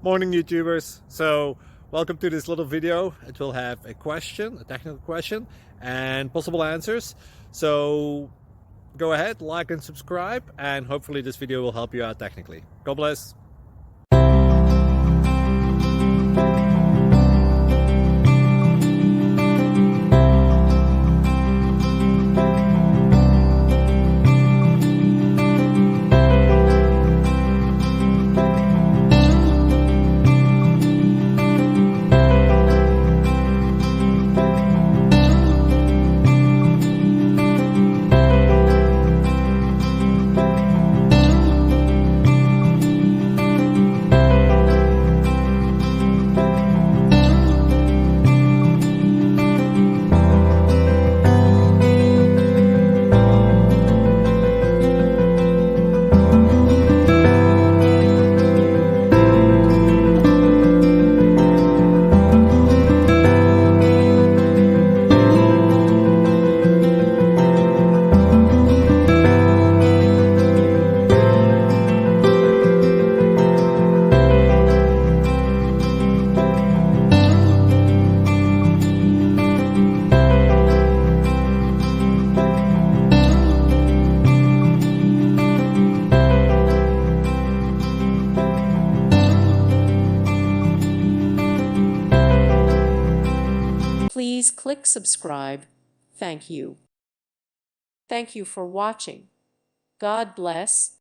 Morning, YouTubers. So, welcome to this little video. It will have a question, a technical question, and possible answers. So, go ahead, like and subscribe, and hopefully this video will help you out technically. God bless. Please click subscribe. Thank you. Thank you for watching. God bless.